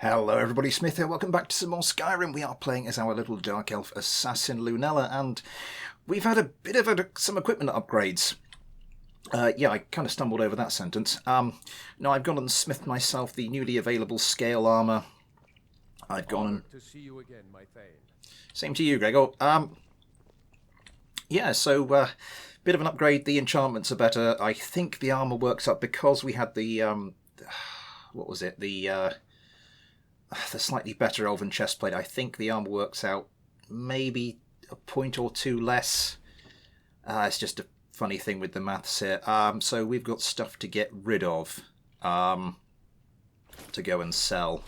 Hello everybody, Smith here. Welcome back to some more Skyrim. We are playing as our little Dark Elf assassin Lunella, and we've had a bit of some equipment upgrades. Yeah, I kind of stumbled over that sentence. Now I've gone and smithed myself the newly available scale armour. I've gone and... to see you again, my Thane. Same to you, Gregor. Yeah, so bit of an upgrade. The enchantments are better. I think the armour works up because we had the what was it? The slightly better elven chestplate. I think the armour works out maybe a point or two less. It's just a funny thing with the maths here. So we've got stuff to get rid of to go and sell.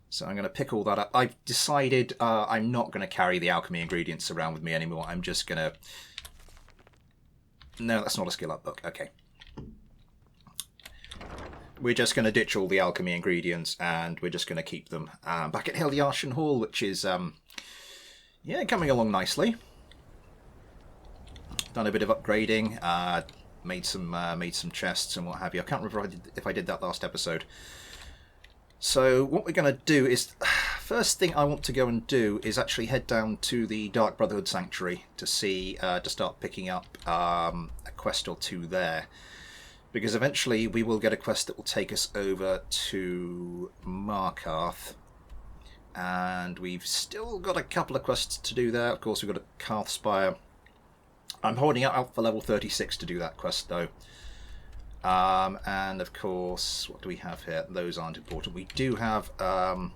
So I'm going to pick all that up. I've decided I'm not going to carry the alchemy ingredients around with me anymore. I'm just going to... No, that's not a skill up book. Okay. We're just going to ditch all the alchemy ingredients and we're just going to keep them back at Hildyarchen Hall, which is, yeah, coming along nicely. Done a bit of upgrading, made some chests and what have you. I can't remember if I did that last episode. So what we're going to do is, first thing I want to go and do is actually head down to the Dark Brotherhood Sanctuary to see, to start picking up a quest or two there. Because eventually we will get a quest that will take us over to Markarth. And we've still got a couple of quests to do there. Of course, we've got a Karthspire. I'm holding out for level 36 to do that quest, though. And, of course, what do we have here? Those aren't important. We do have a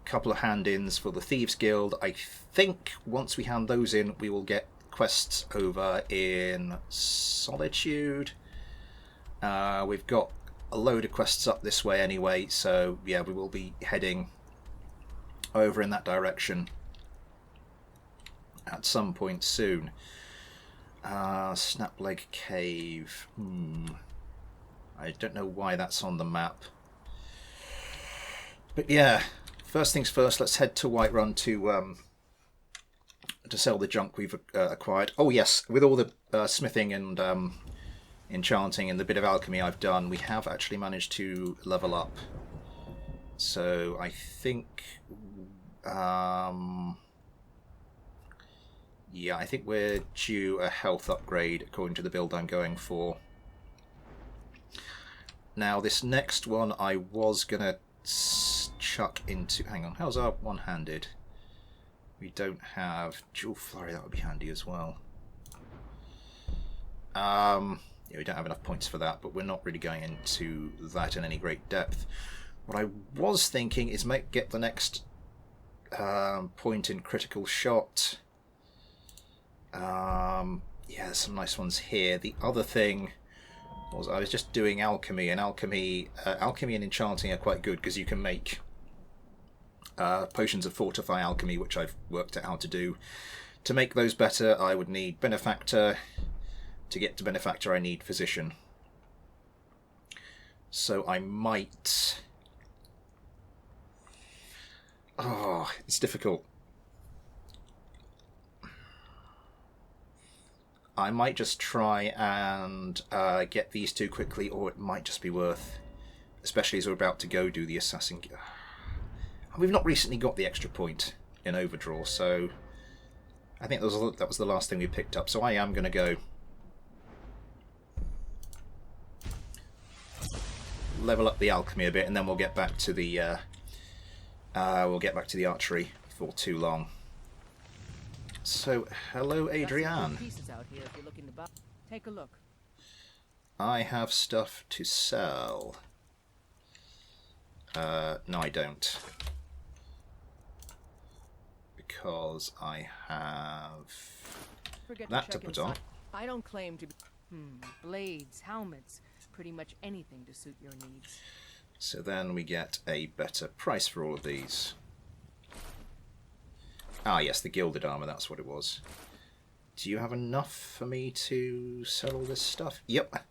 couple of hand-ins for the Thieves Guild. I think once we hand those in, we will get quests over in Solitude. We've got a load of quests up this way anyway, so yeah, we will be heading over in that direction at some point soon. Snapleg Cave. I don't know why that's on the map. But yeah, first things first, let's head to Whiterun to sell the junk we've acquired. Oh yes, with all the smithing and enchanting and the bit of alchemy I've done, we have actually managed to level up. So I think yeah, I think we're due a health upgrade according to the build I'm going for. Now this next one I was gonna chuck into... Hang on, how's our one-handed? We don't have dual flurry, that would be handy as well. Yeah, we don't have enough points for that, but we're not really going into that in any great depth. What I was thinking is get the next point in critical shot. Yeah, there's some nice ones here. The other thing was I was just doing alchemy, and alchemy and enchanting are quite good because you can make potions of fortify alchemy, which I've worked out how to do. To make those better, I would need benefactor. To get to benefactor, I need physician. So I might... Oh, it's difficult. I might just try and get these two quickly, or it might just be worth, especially as we're about to go do the assassin. We've not recently got the extra point in overdraw, so I think that was the last thing we picked up. So I am going to go level up the alchemy a bit, and then we'll get back to the archery before too long. So, hello, Adrienne. Take a look. I have stuff to sell. No, I don't, because I have that to put on. I don't claim to be blades, helmets, pretty much anything to suit your needs. So then we get a better price for all of these. Ah yes, the gilded armour, that's what it was. Do you have enough for me to sell all this stuff? Yep.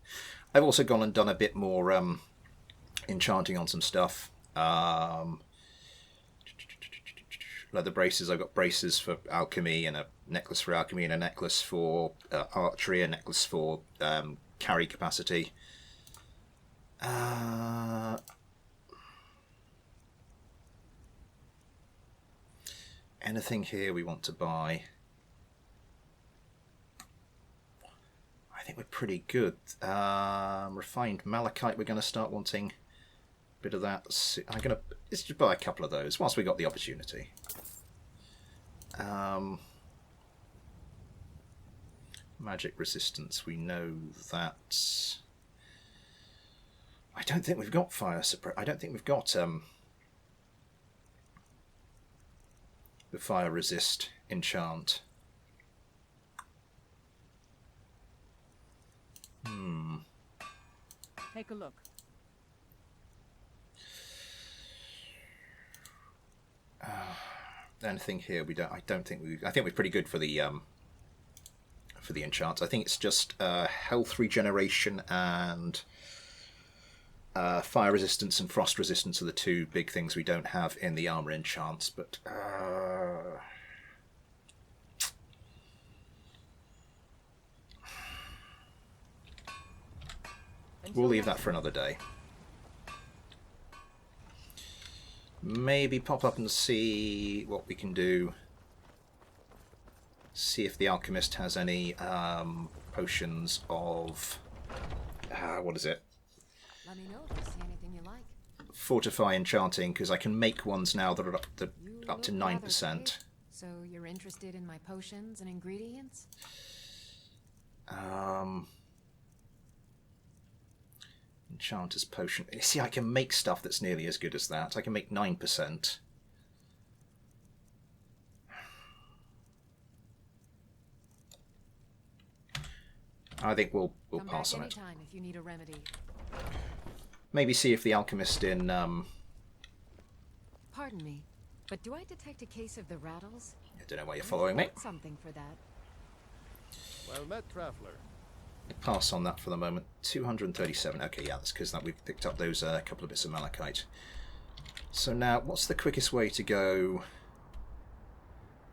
I've also gone and done a bit more enchanting on some stuff. Leather braces, I've got braces for alchemy, and a necklace for alchemy, and a necklace for archery, a necklace for carry capacity. Anything here we want to buy? I think we're pretty good. Refined malachite, we're going to start wanting a bit of that. Let's just buy a couple of those whilst we got the opportunity. Magic resistance, we know that. I don't think we've got fire suppress. I don't think we've got the fire resist enchant. Take a look. Anything here we don't. I don't think we. I think we're pretty good for the enchants. I think it's just health regeneration and fire resistance and frost resistance are the two big things we don't have in the armor enchants. But we'll leave that for another day. Maybe pop up and see what we can do. See if the alchemist has any potions of what is it? Let me know if you see anything you like. Fortify enchanting, because I can make ones now that are up to 9%. So you're interested in my potions and ingredients? Enchanter's potion. See, I can make stuff that's nearly as good as that. I can make 9%. I think we'll pass on it. Come back anytime if you need a remedy. Maybe see if the alchemist in Pardon me, but do I detect a case of the rattles? I don't know why you're following me. Something for that. Well met, traveler. Pass on that for the moment. 237. Okay, yeah, that's because we've picked up those couple of bits of malachite. So now, what's the quickest way to go?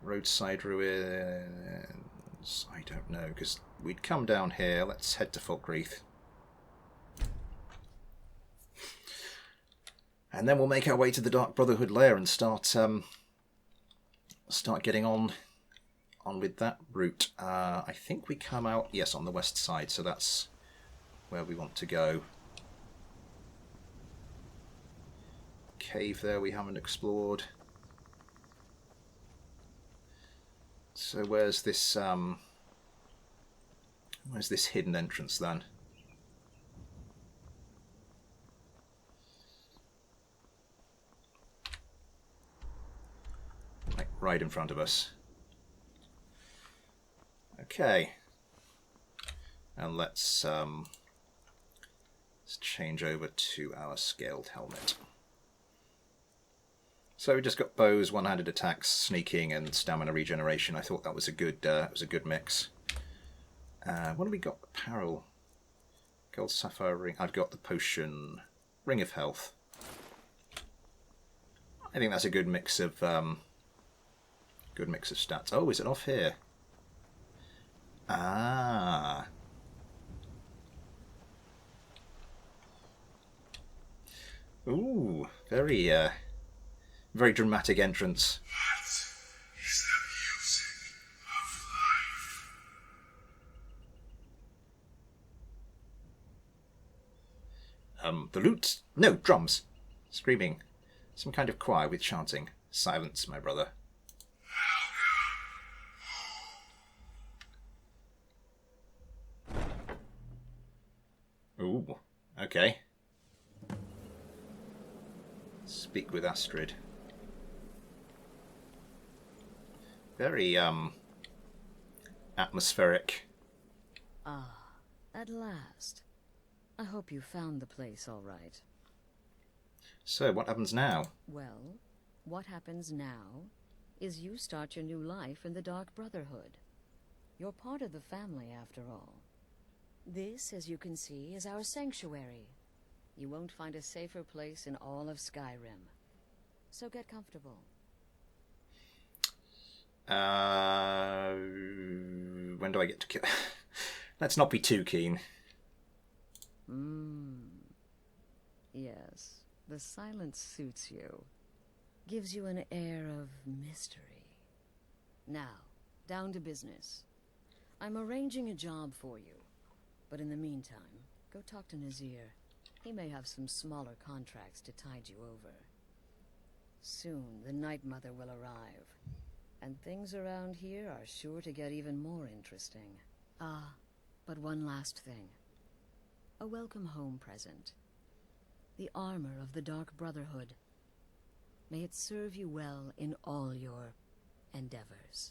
Roadside ruins. I don't know, because we'd come down here. Let's head to Falkreath. And then we'll make our way to the Dark Brotherhood lair and start getting on with that route. I think we come out, yes, on the west side, so that's where we want to go. Cave there we haven't explored. So where's this hidden entrance then? Like right in front of us. Okay, and let's change over to our scaled helmet. So we just got bows, one-handed attacks, sneaking, and stamina regeneration. I thought that was a good mix. What have we got? Apparel, gold sapphire ring. I've got the potion, ring of health. I think that's a good mix of stats. Oh, is it off here? Ah. Ooh, very dramatic entrance. What is the music of life? The lute? No, drums. Screaming. Some kind of choir with chanting. Silence, my brother. Ooh, okay. Speak with Astrid. Very, atmospheric. Ah, at last. I hope you found the place all right. So, what happens now? Well, what happens now is you start your new life in the Dark Brotherhood. You're part of the family, after all. This, as you can see, is our sanctuary. You won't find a safer place in all of Skyrim. So get comfortable. When do I get to kill? Let's not be too keen. Yes, the silence suits you. Gives you an air of mystery. Now, down to business. I'm arranging a job for you. But in the meantime, go talk to Nazir. He may have some smaller contracts to tide you over. Soon, the Night Mother will arrive. And things around here are sure to get even more interesting. Ah, but one last thing. A welcome home present. The armor of the Dark Brotherhood. May it serve you well in all your endeavors.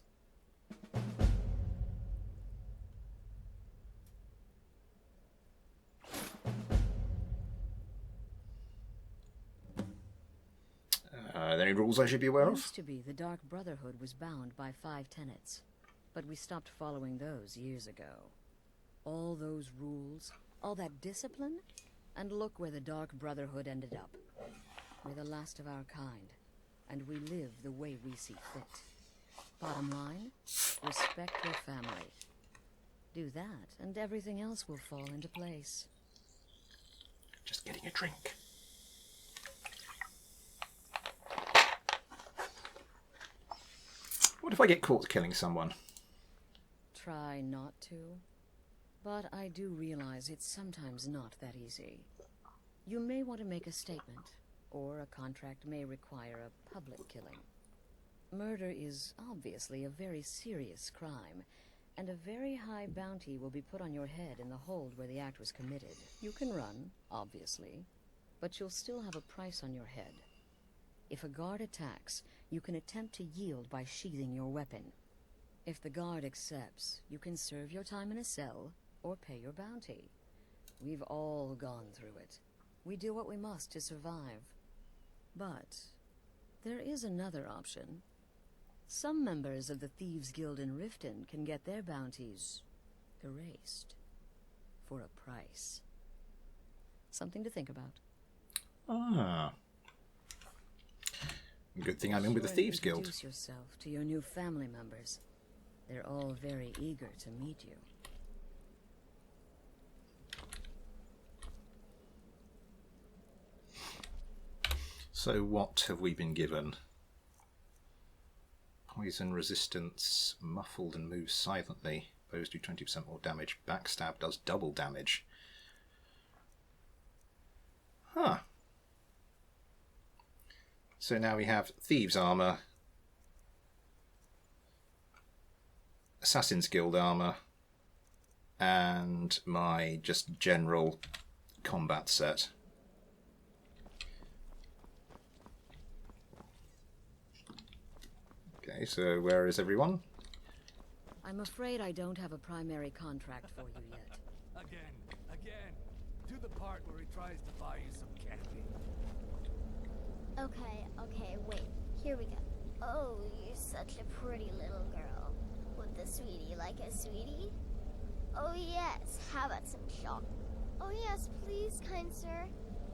Are there any rules I should be aware of? Used to be the Dark Brotherhood was bound by 5 tenets, but we stopped following those years ago. All those rules, all that discipline, and look where the Dark Brotherhood ended up. We're the last of our kind, and we live the way we see fit. Bottom line, respect your family. Do that, and everything else will fall into place. Just getting a drink. What if I get caught killing someone? Try not to. But I do realize it's sometimes not that easy. You may want to make a statement, or a contract may require a public killing. Murder is obviously a very serious crime, and a very high bounty will be put on your head in the hold where the act was committed. You can run, obviously, but you'll still have a price on your head. If a guard attacks, you can attempt to yield by sheathing your weapon. If the guard accepts, you can serve your time in a cell or pay your bounty. We've all gone through it. We do what we must to survive. But there is another option. Some members of the Thieves Guild in Riften can get their bounties erased for a price. Something to think about. Ah. Good thing I'm in with the Thieves Guild. Introduce yourself to your new family members. They're all very eager to meet you. So what have we been given? Poison resistance, muffled and moves silently. Bows do 20% more damage. Backstab does double damage. Huh. So now we have Thieves Armor, Assassin's Guild Armor, and my just general combat set. Okay, so where is everyone? I'm afraid I don't have a primary contract for you yet. Again. Do the part where he tries to buy you some candy. Okay, wait. Here we go. Oh, you're such a pretty little girl. With the sweetie like a sweetie? Oh yes, how about some chocolate? Oh yes, please, kind sir.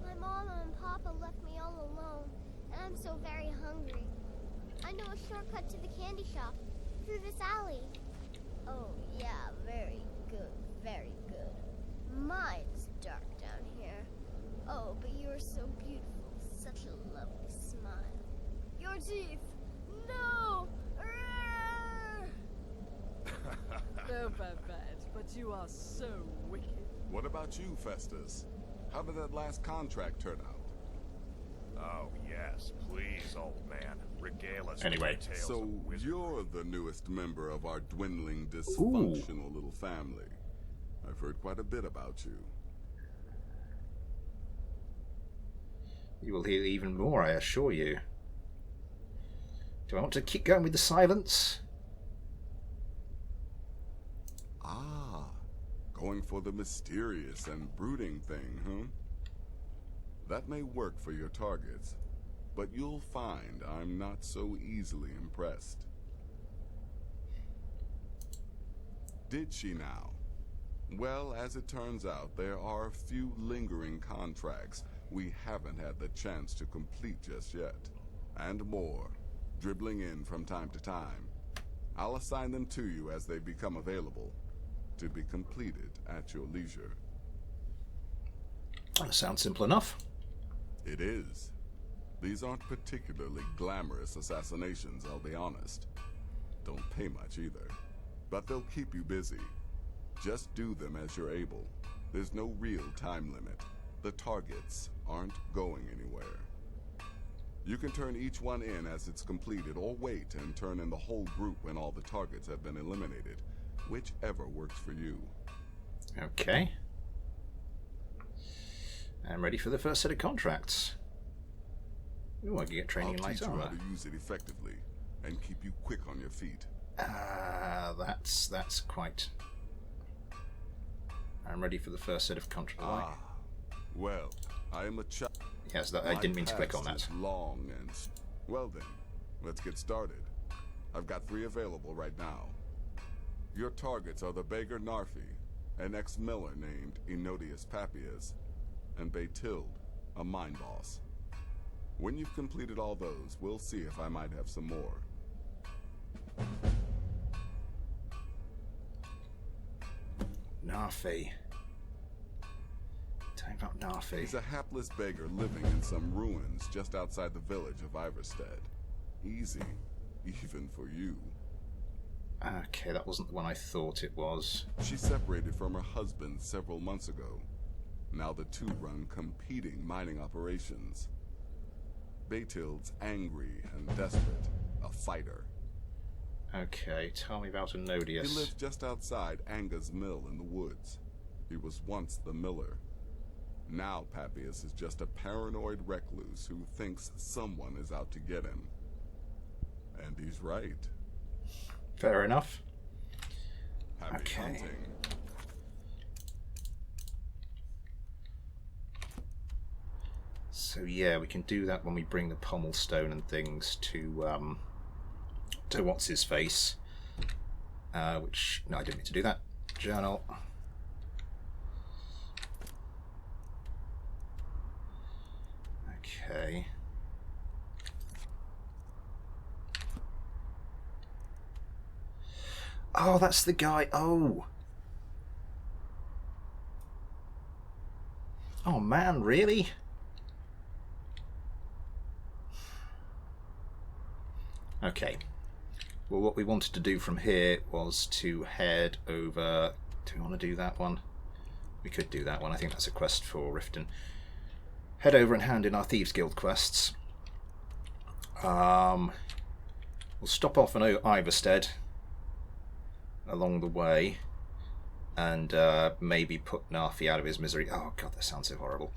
My mama and papa left me all alone, and I'm so very hungry. I know a shortcut to the candy shop, through this alley. Oh yeah, very good, very good. My, it's dark down here. Oh, but you're so beautiful. Such a lovely smile. Your teeth! No! No, Babette, but you are so wicked. What about you, Festus? How did that last contract turn out? Oh, yes, please, old man. Regale us Anyway. with your tales So of wizardry. you're the newest member of our dwindling, dysfunctional little family. I've heard quite a bit about you. You will hear even more, I assure you. Do I want to keep going with the silence? Ah, going for the mysterious and brooding thing, huh? That may work for your targets, but you'll find I'm not so easily impressed. Did she now? Well, as it turns out, there are a few lingering contracts we haven't had the chance to complete just yet. And more, dribbling in from time to time. I'll assign them to you as they become available, to be completed at your leisure. That sounds simple enough. It is. These aren't particularly glamorous assassinations, I'll be honest. Don't pay much either. But they'll keep you busy. Just do them as you're able. There's no real time limit. The targets aren't going anywhere. You can turn each one in as it's completed, or wait and turn in the whole group when all the targets have been eliminated. Whichever works for you. Okay. I'm ready for the first set of contracts. Ooh, I can get training in I'll light teach you how armor. to use it effectively and keep you quick on your feet. That's quite... I'm ready for the first set of contracts. Well, I am a child. Yes, I didn't mean to click on that. Long and... Well then, let's get started. I've got 3 available right now. Your targets are the beggar Narfi, an ex-miller named Enodius Papias, and Baytild, a mine boss. When you've completed all those, we'll see if I might have some more. Narfi. Tell me about Narfi. He's a hapless beggar living in some ruins just outside the village of Iverstead. Easy, even for you. Okay, that wasn't the one I thought it was. She separated from her husband several months ago. Now the two run competing mining operations. Baytild's angry and desperate, a fighter. Okay, tell me about Enodius. He lives just outside Anga's mill in the woods. He was once the miller. Now Papias is just a paranoid recluse who thinks someone is out to get him. And he's right. Fair enough. Happy Okay. hunting. So yeah, we can do that when we bring the pommel stone and things to what's his face. Which no, I didn't mean to do that. Journal. Okay. Oh, that's the guy. Oh. Oh man, really? Okay. Well, what we wanted to do from here was to head over... Do we want to do that one? We could do that one. I think that's a quest for Riften. Head over and hand in our Thieves Guild quests. We'll stop off in Iverstead along the way and maybe put Narfi out of his misery. Oh god, that sounds so horrible.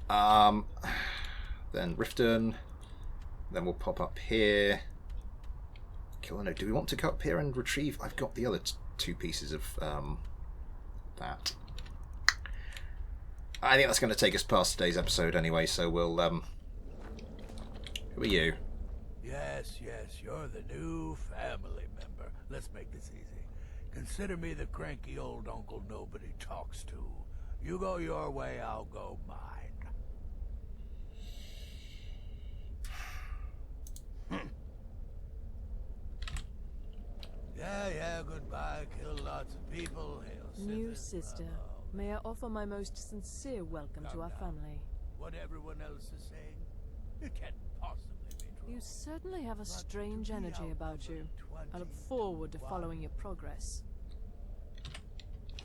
Then Riften. Then we'll pop up here. Do we want to go up here and retrieve? I've got the other 2 pieces of that. I think that's going to take us past today's episode anyway, so we'll... Who are you? Yes, you're the new family member. Let's make this easy. Consider me the cranky old uncle nobody talks to. You go your way, I'll go mine. Yeah, goodbye. Kill lots of people. Hail New Sithis. sister, may I offer my most sincere welcome to our family. What everyone else is saying, it can't possibly be true. You certainly have a strange energy about you. I look forward to following your progress.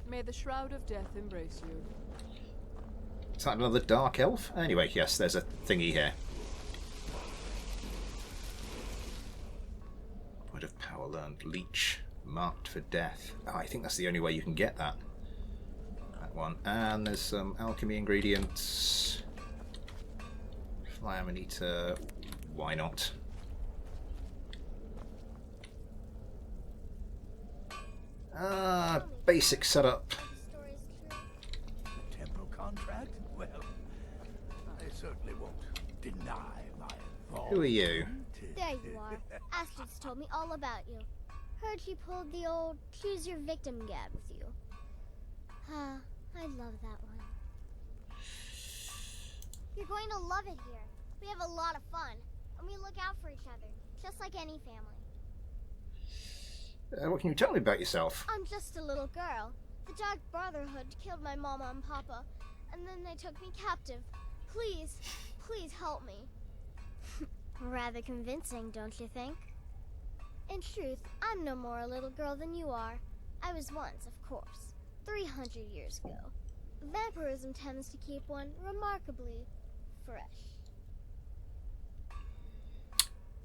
May the Shroud of Death embrace you. Is that another dark elf? Anyway, yes, there's a thingy here. Word of power learned. Leech. Marked for death. Oh, I think that's the only way you can get that. That one. And there's some alchemy ingredients. Fly Amanita. Why not? Basic setup. The story's true. The temple contract? Well, I certainly won't deny my involvement. Who are you? There you are. Astrid's told me all about you. Heard you pulled the old choose your victim gad with you. Ah, I love that one. You're going to love it here. We have a lot of fun, and we look out for each other, just like any family. What can you tell me about yourself? I'm just a little girl. The Dark Brotherhood killed my mama and papa, and then they took me captive. Please, please help me. Rather convincing, don't you think? In truth, I'm no more a little girl than you are. I was once, of course, 300 years ago. Vampirism tends to keep one remarkably fresh.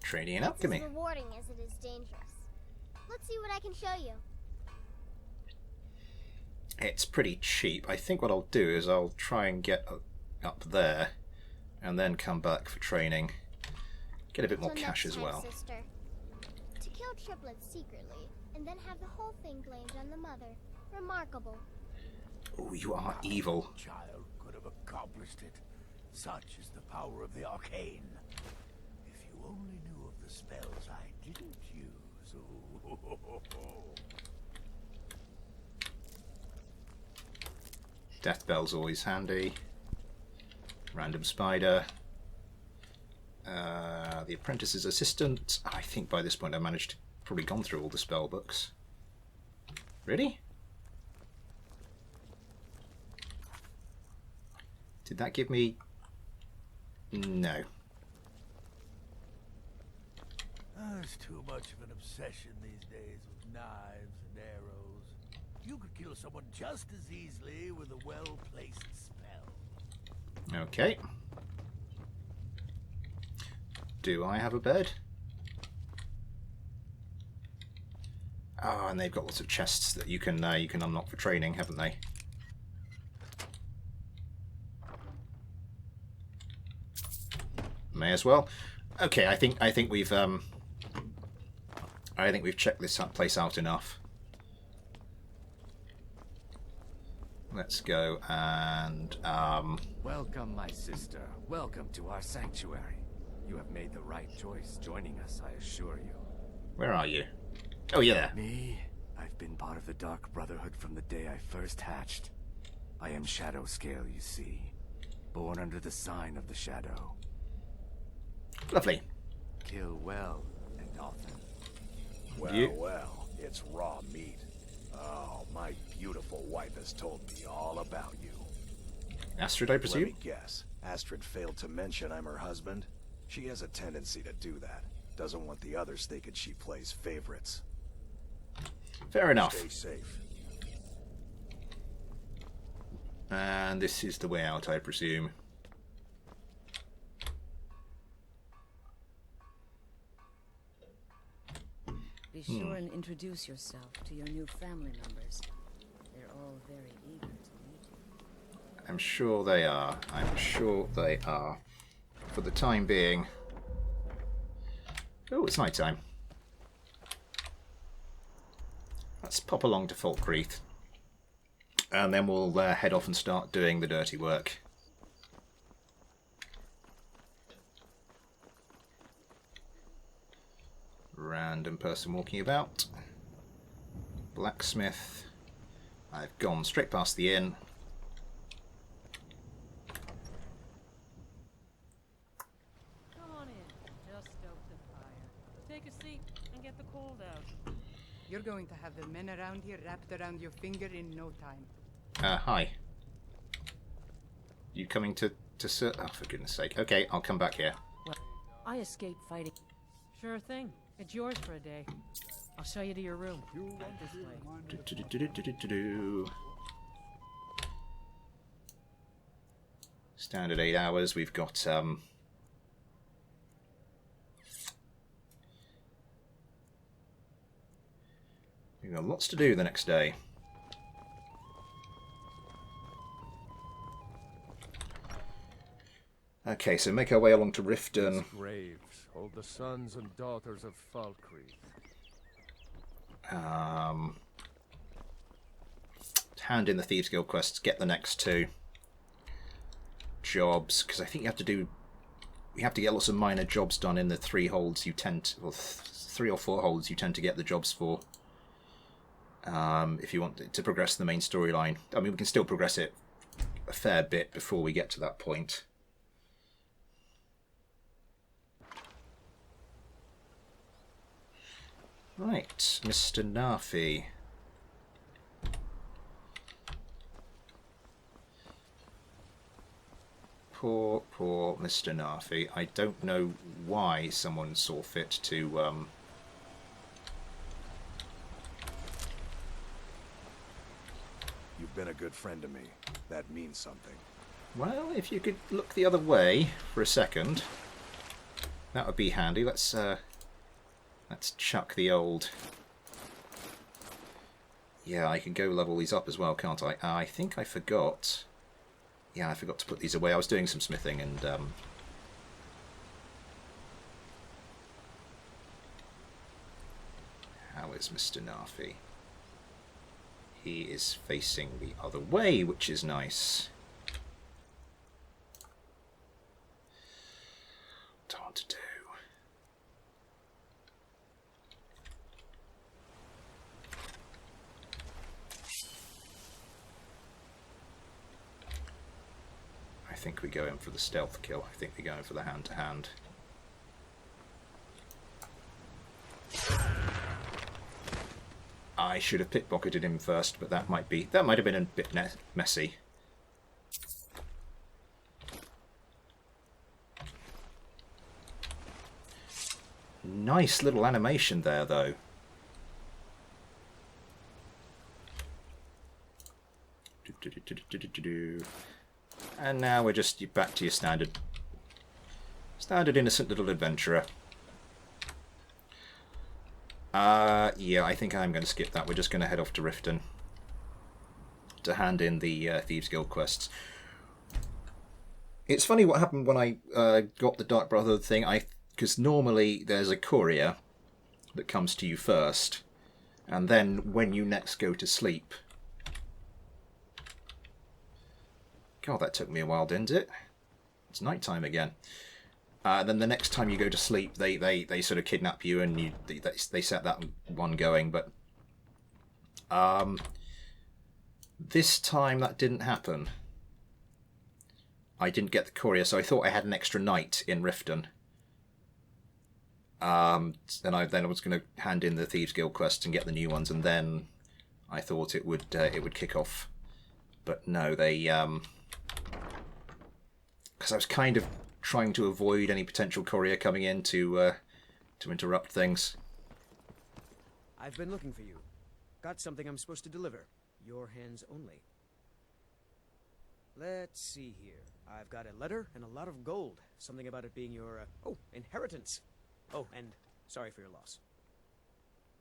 Training in It's alchemy. as rewarding as it is dangerous. Let's see what I can show you. It's pretty cheap. I think what I'll do is I'll try and get up there and then come back for training. Get a bit more Till cash next as time, well. sister. To kill triplets secretly, and then have the whole thing blamed on the mother. Remarkable. Oh, you are evil. Child could have accomplished it. Such is the power of the arcane. If you only knew of the spells I didn't use. Ooh. Death Bell's always handy. Random Spider. The Apprentice's Assistant. I think by this point I managed to probably gone through all the spell books. Really? Did that give me... No. There's too much of an obsession these days with knives and arrows. You could kill someone just as easily with a well-placed spell. Okay. Do I have a bed? Oh, and they've got lots of chests that you can unlock for training, haven't they? May as well. Okay, I think we've checked this place out enough. Let's go and Welcome, my sister. Welcome to our sanctuary. You have made the right choice joining us, I assure you. where are you? Oh, you're there. Me? I've been part of the Dark Brotherhood from the day I first hatched. I am Shadow Scale, you see. Born under the sign of the Shadow. Lovely. Kill well and often. Well, You- well, it's raw meat. Oh, my beautiful wife has told me all about you. Astrid, I Let presume? me guess. Astrid failed to mention I'm her husband? She has a tendency to do that. Doesn't want the others thinking she plays favorites. Fair enough. Stay safe. And this is the way out, I presume. Be sure and introduce yourself to your new family members. They're all very eager to meet you. I'm sure they are. I'm sure they are. For the time being... Oh, it's night time. Let's pop along to Falkreath. And then we'll head off and start doing the dirty work. Random person walking about. Blacksmith. I've gone straight past the inn. Come on in. Just stoke the fire. Take a seat and get the cold out. You're going to have the men around here wrapped around your finger in no time. Hi. You coming to oh, for goodness sake. Okay, I'll come back here. I escaped fighting. Sure thing. It's yours for a day. I'll show you to your room. Right this way. Do-do-do-do-do-do-do. Standard 8 hours. We've got lots to do the next day. Okay, so make our way along to Riften. Graves hold the sons and daughters of Falkreath. Hand in the Thieves Guild quests, get the next 2 jobs, because I think you have to get lots of minor jobs done in the 3 holds you tend to, well, 3 or 4 holds you tend to get the jobs for. If you want to progress the main storyline. I mean, we can still progress it a fair bit before we get to that point. Right, Mr. Nafi. Poor Mr. Nafi. I don't know why someone saw fit to You've been a good friend to me. That means something. Well, if you could look the other way for a second, that would be handy. Let's chuck the old... Yeah, I can go level these up as well, can't I? I think I forgot. Yeah, I forgot to put these away. I was doing some smithing and... How is Mr. Narfi? He is facing the other way, which is nice. What do I want to do? I think we go in for the stealth kill. I think we go in for the hand-to-hand. I should have pickpocketed him first, but that might have been a bit messy. Nice little animation there, though. And now we're just back to your standard innocent little adventurer. Yeah, I think I'm going to skip that. We're just going to head off to Riften to hand in the Thieves Guild quests. It's funny what happened when I got the Dark Brotherhood thing. Because normally there's a courier that comes to you first, and then when you next go to sleep... God, that took me a while, didn't it? It's night time again. Then the next time you go to sleep, they sort of kidnap you, and they set that one going. But this time that didn't happen. I didn't get the courier, so I thought I had an extra night in Riften. Then I was going to hand in the Thieves Guild quests and get the new ones, and then I thought it would kick off. But no, they because I was kind of trying to avoid any potential courier coming in to interrupt things. I've been looking for you. Got something I'm supposed to deliver. Your hands only. Let's see here. I've got a letter and a lot of gold. Something about it being your, inheritance. Oh, and sorry for your loss.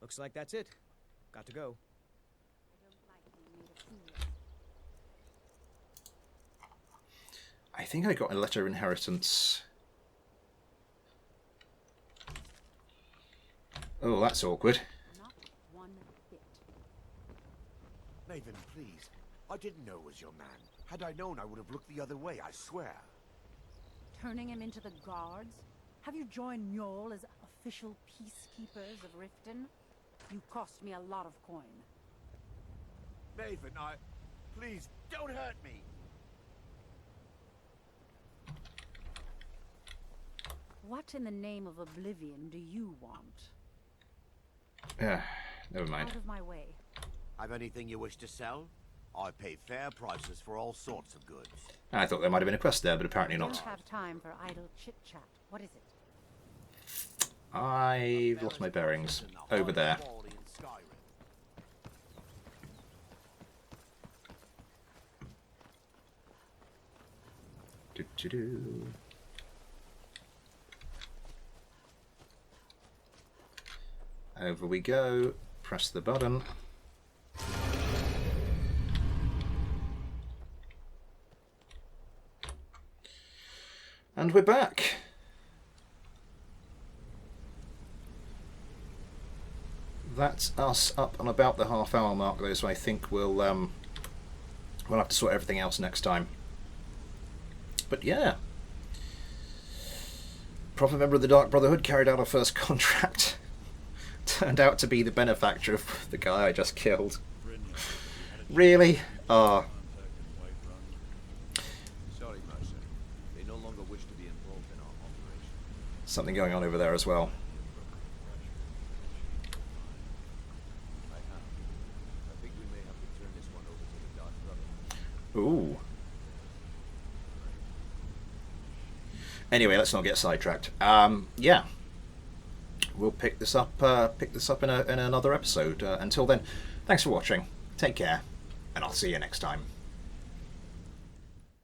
Looks like that's it. Got to go. I think I got a letter of inheritance. Oh, that's awkward. Not one bit. Nathan, please. I didn't know it was your man. Had I known, I would have looked the other way, I swear. Turning him into the guards? Have you joined Mjol as official peacekeepers of Riften? You cost me a lot of coin. Nathan, please, don't hurt me! What in the name of oblivion do you want? Never mind. Out of my way. Have anything you wish to sell? I pay fair prices for all sorts of goods. I thought there might have been a quest there, but apparently I not. don't have time for idle chit-chat. What is it? I've lost my bearings. Over there. Do-do-do. Over we go. Press the button. And we're back. That's us up on about the half-hour mark, though, so I think we'll have to sort everything else next time. But yeah, proper member of the Dark Brotherhood carried out our first contract. Turned out to be the benefactor of the guy I just killed. Really? Ah. Something going on over there as well. Ooh. Anyway, let's not get sidetracked. Yeah. We'll pick this up in another episode. Until then, thanks for watching. Take care. and I'll see you next time.